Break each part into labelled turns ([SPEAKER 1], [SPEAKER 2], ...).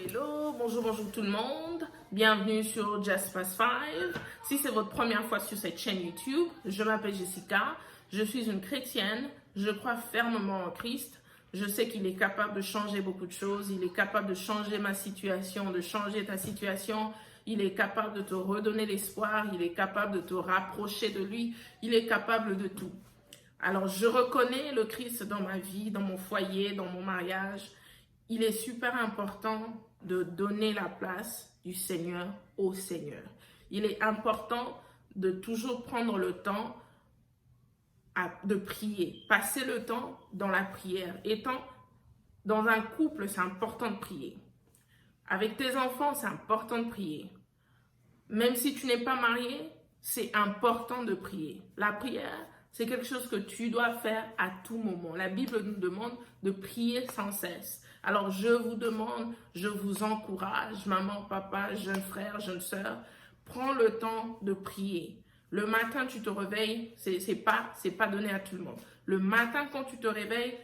[SPEAKER 1] Hello, bonjour tout le monde. Bienvenue sur Just Past Five. Si c'est votre première fois sur cette chaîne YouTube, je m'appelle Jessica. Je suis une chrétienne. Je crois fermement en Christ. Je sais qu'il est capable de changer beaucoup de choses. Il est capable de changer ma situation, de changer ta situation. Il est capable de te redonner l'espoir. Il est capable de te rapprocher de lui. Il est capable de tout. Alors, je reconnais le Christ dans ma vie, dans mon foyer, dans mon mariage. Il est super important de donner la place du Seigneur au Seigneur. Il est important de toujours prendre le temps de prier, passer le temps dans la prière. Étant dans un couple, c'est important de prier. Avec tes enfants, c'est important de prier. Même si tu n'es pas marié, c'est important de prier. La prière, c'est quelque chose que tu dois faire à tout moment. La Bible nous demande de prier sans cesse. Alors, je vous demande, je vous encourage, maman, papa, jeune frère, jeune sœur, prends le temps de prier. Le matin, tu te réveilles, c'est pas donné à tout le monde. Le matin, quand tu te réveilles,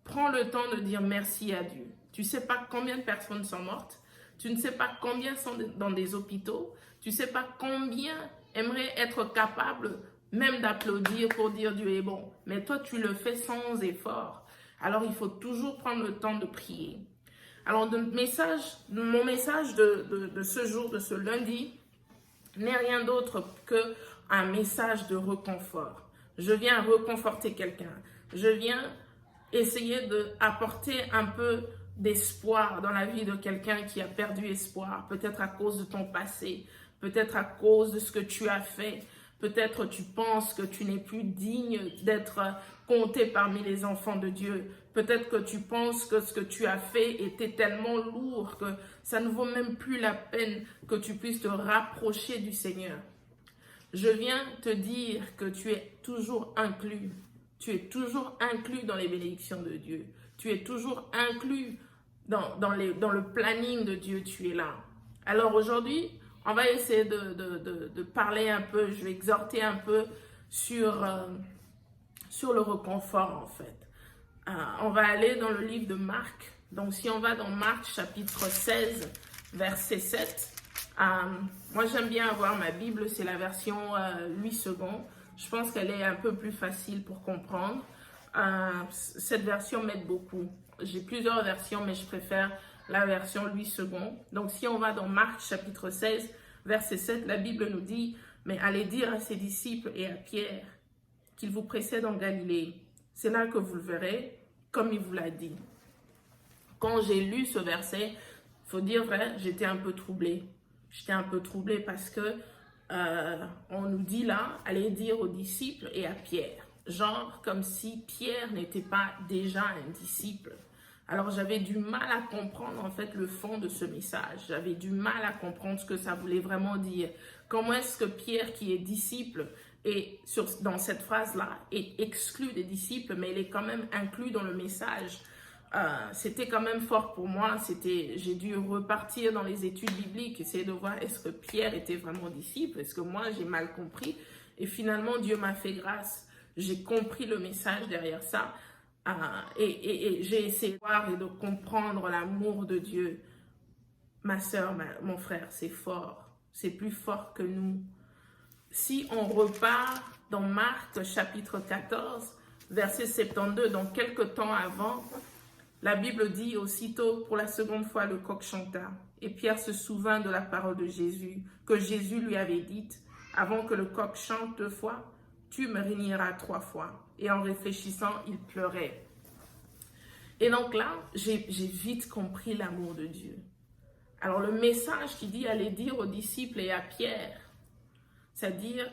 [SPEAKER 1] prends le temps de dire merci à Dieu. Tu ne sais pas combien de personnes sont mortes. Tu ne sais pas combien sont dans des hôpitaux. Tu ne sais pas combien aimeraient être capables même d'applaudir pour dire Dieu est bon. Mais toi, tu le fais sans effort. Alors, il faut toujours prendre le temps de prier. Alors, mon message de ce jour, de ce lundi, n'est rien d'autre qu'un message de réconfort. Je viens réconforter quelqu'un. Je viens essayer d'apporter un peu d'espoir dans la vie de quelqu'un qui a perdu espoir, peut-être à cause de ton passé, peut-être à cause de ce que tu as fait, peut-être tu penses que tu n'es plus digne d'être compté parmi les enfants de Dieu, peut-être que tu penses que ce que tu as fait était tellement lourd que ça ne vaut même plus la peine que tu puisses te rapprocher du Seigneur. Je viens te dire que tu es toujours inclus. Tu es toujours inclus dans les bénédictions de Dieu. Tu es toujours inclus dans le planning de Dieu. Tu es là. Alors aujourd'hui, on va essayer de parler un peu, je vais exhorter un peu sur le réconfort en fait. On va aller dans le livre de Marc. Donc si on va dans Marc chapitre 16, verset 7, moi j'aime bien avoir ma Bible, c'est la version 8 secondes. Je pense qu'elle est un peu plus facile pour comprendre. Cette version m'aide beaucoup. J'ai plusieurs versions, mais je préfère la version 8 secondes. Donc, si on va dans Marc chapitre 16, verset 7, la Bible nous dit « Mais allez dire à ses disciples et à Pierre qu'il vous précède en Galilée. C'est là que vous le verrez, comme il vous l'a dit. » Quand j'ai lu ce verset, il faut dire vrai, j'étais un peu troublée. J'étais un peu troublée parce que on nous dit là, allez dire aux disciples et à Pierre. Genre comme si Pierre n'était pas déjà un disciple. Alors j'avais du mal à comprendre en fait le fond de ce message. J'avais du mal à comprendre ce que ça voulait vraiment dire. Comment est-ce que Pierre qui est disciple et dans cette phrase-là est exclu des disciples, mais il est quand même inclus dans le message. C'était quand même fort pour moi. J'ai dû repartir dans les études bibliques, essayer de voir est-ce que Pierre était vraiment disciple, est-ce que moi j'ai mal compris. Et finalement, Dieu m'a fait grâce. J'ai compris le message derrière ça. Et j'ai essayé de voir et de comprendre l'amour de Dieu. Ma soeur, mon frère, c'est fort. C'est plus fort que nous. Si on repart dans Marc chapitre 14, verset 72, donc quelques temps avant, la Bible dit aussitôt, pour la seconde fois, le coq chanta. Et Pierre se souvint de la parole de Jésus, que Jésus lui avait dite, avant que le coq chante 2 fois, tu me régneras 3 fois. Et en réfléchissant, il pleurait. Et donc là, j'ai vite compris l'amour de Dieu. Alors le message qui dit, allez dire aux disciples et à Pierre, c'est-à-dire,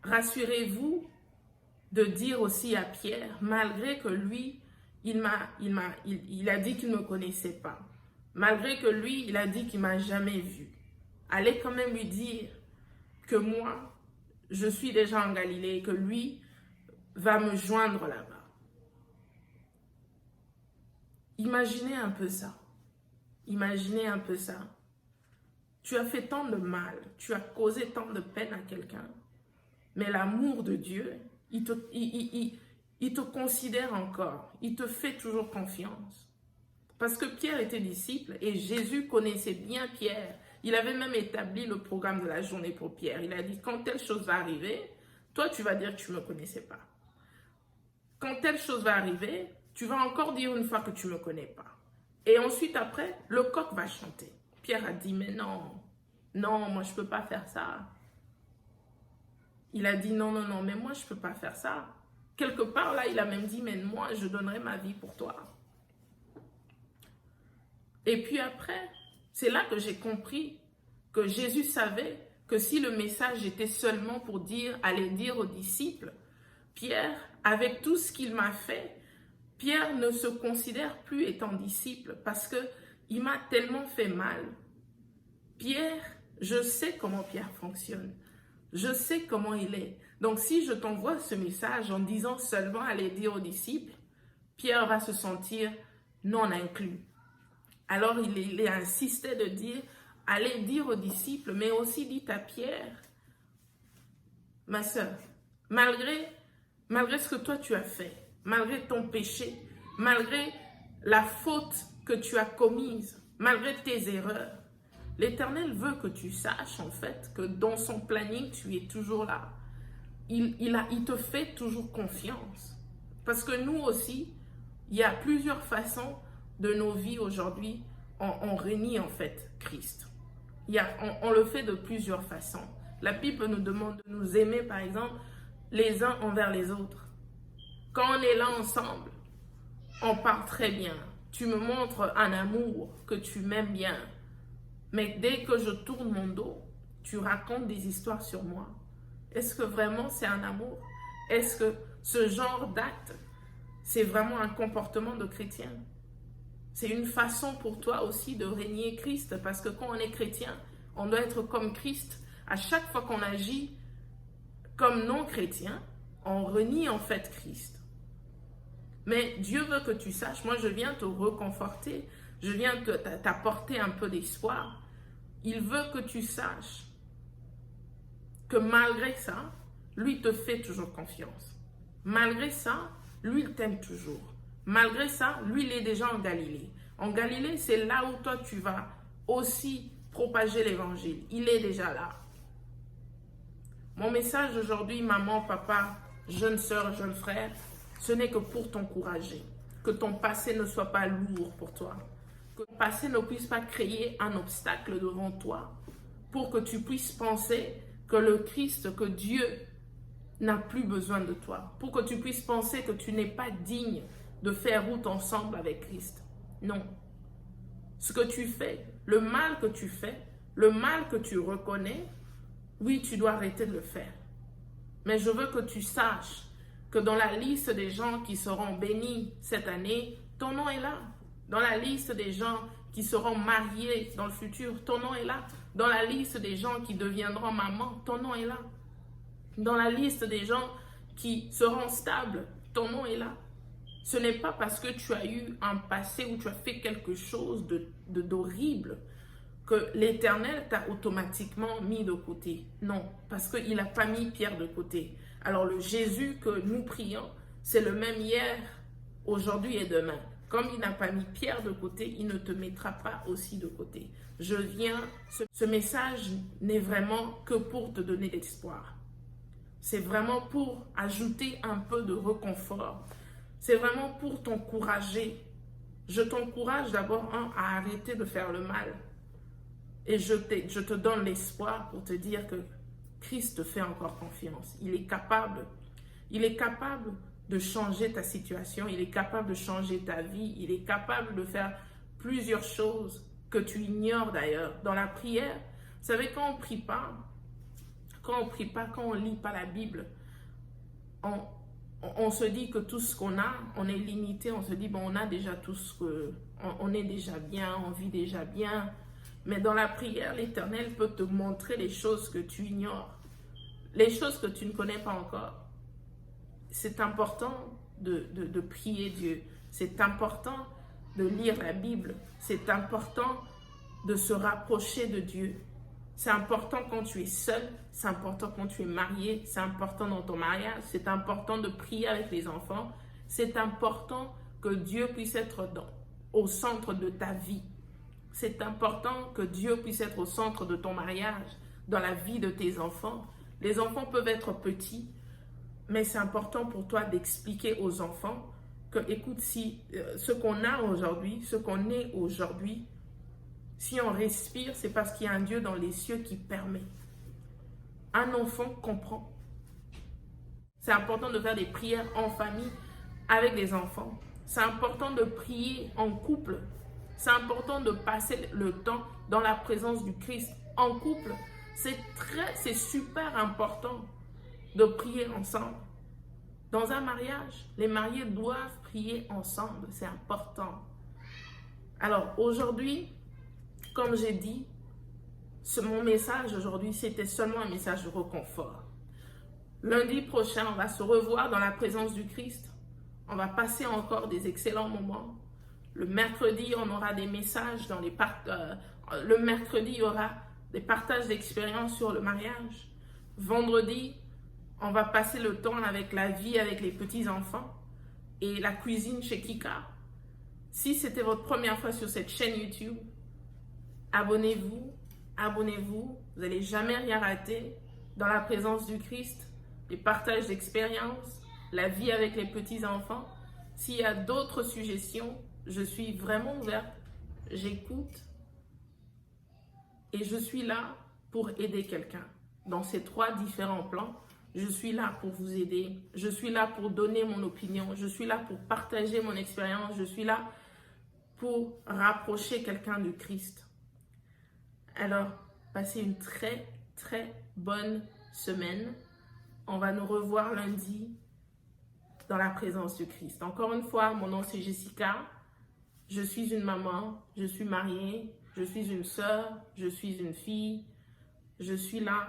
[SPEAKER 1] rassurez-vous de dire aussi à Pierre, malgré que lui, il a dit qu'il ne me connaissait pas. Malgré que lui, il a dit qu'il ne m'a jamais vu. Allez quand même lui dire que moi, je suis déjà en Galilée et que lui va me joindre là-bas. Imaginez un peu ça. Imaginez un peu ça. Tu as fait tant de mal, tu as causé tant de peine à quelqu'un, mais l'amour de Dieu, il te considère encore, il te fait toujours confiance. Parce que Pierre était disciple et Jésus connaissait bien Pierre. Il avait même établi le programme de la journée pour Pierre. Il a dit, quand telle chose va arriver, toi tu vas dire que tu ne me connaissais pas. Quand telle chose va arriver, tu vas encore dire une fois que tu ne me connais pas. Et ensuite après, le coq va chanter. Pierre a dit, mais non, non, moi je ne peux pas faire ça. Il a dit, non, non, non, mais moi je ne peux pas faire ça. Quelque part là, il a même dit, mais moi je donnerai ma vie pour toi. Et puis après, c'est là que j'ai compris que Jésus savait que si le message était seulement pour aller dire aux disciples, Pierre, avec tout ce qu'il m'a fait, Pierre ne se considère plus étant disciple parce qu'il m'a tellement fait mal. Pierre, je sais comment Pierre fonctionne. Je sais comment il est. Donc si je t'envoie ce message en disant seulement aller dire aux disciples, Pierre va se sentir non inclus. Alors il a insisté de dire, allez dire aux disciples, mais aussi dites à Pierre, ma soeur, malgré ce que toi tu as fait, malgré ton péché, malgré la faute que tu as commise, malgré tes erreurs, l'Éternel veut que tu saches en fait que dans son planning, tu es toujours là. Il te fait toujours confiance. Parce que nous aussi, il y a plusieurs façons de nos vies aujourd'hui, on renie en fait Christ. On le fait de plusieurs façons. La Bible nous demande de nous aimer, par exemple, les uns envers les autres. Quand on est là ensemble, on part très bien. Tu me montres un amour que tu m'aimes bien. Mais dès que je tourne mon dos, tu racontes des histoires sur moi. Est-ce que vraiment c'est un amour? Est-ce que ce genre d'acte, c'est vraiment un comportement de chrétien? C'est une façon pour toi aussi de régner Christ, parce que quand on est chrétien, on doit être comme Christ. À chaque fois qu'on agit comme non-chrétien, on renie en fait Christ. Mais Dieu veut que tu saches, moi je viens te reconforter, je viens t'apporter un peu d'espoir. Il veut que tu saches que malgré ça, lui te fait toujours confiance. Malgré ça, lui il t'aime toujours. Malgré ça, lui il est déjà en Galilée. En Galilée, c'est là où toi tu vas aussi propager l'évangile. Il est déjà là. Mon message aujourd'hui, maman, papa, jeune soeur, jeune frère, ce n'est que pour t'encourager. Que ton passé ne soit pas lourd pour toi. Que ton passé ne puisse pas créer un obstacle devant toi pour que tu puisses penser que le Christ, que Dieu n'a plus besoin de toi. Pour que tu puisses penser que tu n'es pas digne de faire route ensemble avec Christ. Non. Ce que tu fais, le mal que tu fais, le mal que tu reconnais, oui, tu dois arrêter de le faire. Mais je veux que tu saches que dans la liste des gens qui seront bénis cette année, ton nom est là. Dans la liste des gens qui seront mariés dans le futur, ton nom est là. Dans la liste des gens qui deviendront maman, ton nom est là. Dans la liste des gens qui seront stables, ton nom est là. Ce n'est pas parce que tu as eu un passé où tu as fait quelque chose d'horrible que l'Éternel t'a automatiquement mis de côté. Non, parce qu'il n'a pas mis Pierre de côté. Alors le Jésus que nous prions, c'est le même hier, aujourd'hui et demain. Comme il n'a pas mis Pierre de côté, il ne te mettra pas aussi de côté. Ce message n'est vraiment que pour te donner l'espoir. C'est vraiment pour ajouter un peu de réconfort. C'est vraiment pour t'encourager. Je t'encourage d'abord à arrêter de faire le mal. Et je te donne l'espoir pour te dire que Christ te fait encore confiance. Il est capable de changer ta situation. Il est capable de changer ta vie. Il est capable de faire plusieurs choses que tu ignores d'ailleurs. Dans la prière, vous savez, quand on ne prie pas, quand on ne lit pas la Bible, on se dit que tout ce qu'on a, on est limité. On se dit, bon, on a déjà tout ce que... On est déjà bien, on vit déjà bien. Mais dans la prière, l'Éternel peut te montrer les choses que tu ignores, les choses que tu ne connais pas encore. C'est important de prier Dieu. C'est important de lire la Bible. C'est important de se rapprocher de Dieu. C'est important quand tu es seul. C'est important quand tu es marié. C'est important dans ton mariage. C'est important de prier avec les enfants. C'est important que Dieu puisse être au centre de ta vie. C'est important que Dieu puisse être au centre de ton mariage, dans la vie de tes enfants. Les enfants peuvent être petits, mais c'est important pour toi d'expliquer aux enfants que, écoute, si ce qu'on a aujourd'hui, ce qu'on est aujourd'hui, si on respire, c'est parce qu'il y a un Dieu dans les cieux qui permet. Un enfant comprend. C'est important de faire des prières en famille avec les enfants. C'est important de prier en couple. C'est important de passer le temps dans la présence du Christ en couple. C'est super important de prier ensemble. Dans un mariage, les mariés doivent prier ensemble. C'est important. Alors aujourd'hui, comme j'ai dit, mon message aujourd'hui, c'était seulement un message de réconfort. Lundi prochain, on va se revoir dans la présence du Christ. On va passer encore des excellents moments. Le mercredi, on aura des messages dans les le mercredi, il y aura des partages d'expériences sur le mariage. Vendredi, on va passer le temps avec la vie avec les petits-enfants et la cuisine chez Kika. Si c'était votre première fois sur cette chaîne YouTube, abonnez-vous, vous n'allez jamais rien rater dans la présence du Christ, les partages d'expériences, la vie avec les petits-enfants. S'il y a d'autres suggestions, je suis vraiment ouverte, j'écoute et je suis là pour aider quelqu'un. Dans ces 3 différents plans, je suis là pour vous aider, je suis là pour donner mon opinion, je suis là pour partager mon expérience, je suis là pour rapprocher quelqu'un du Christ. Alors, passez une très, très bonne semaine. On va nous revoir lundi dans la présence du Christ. Encore une fois, mon nom c'est Jessica. Je suis une maman, je suis mariée, je suis une sœur, je suis une fille. Je suis là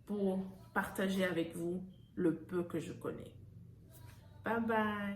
[SPEAKER 1] pour partager avec vous le peu que je connais. Bye bye.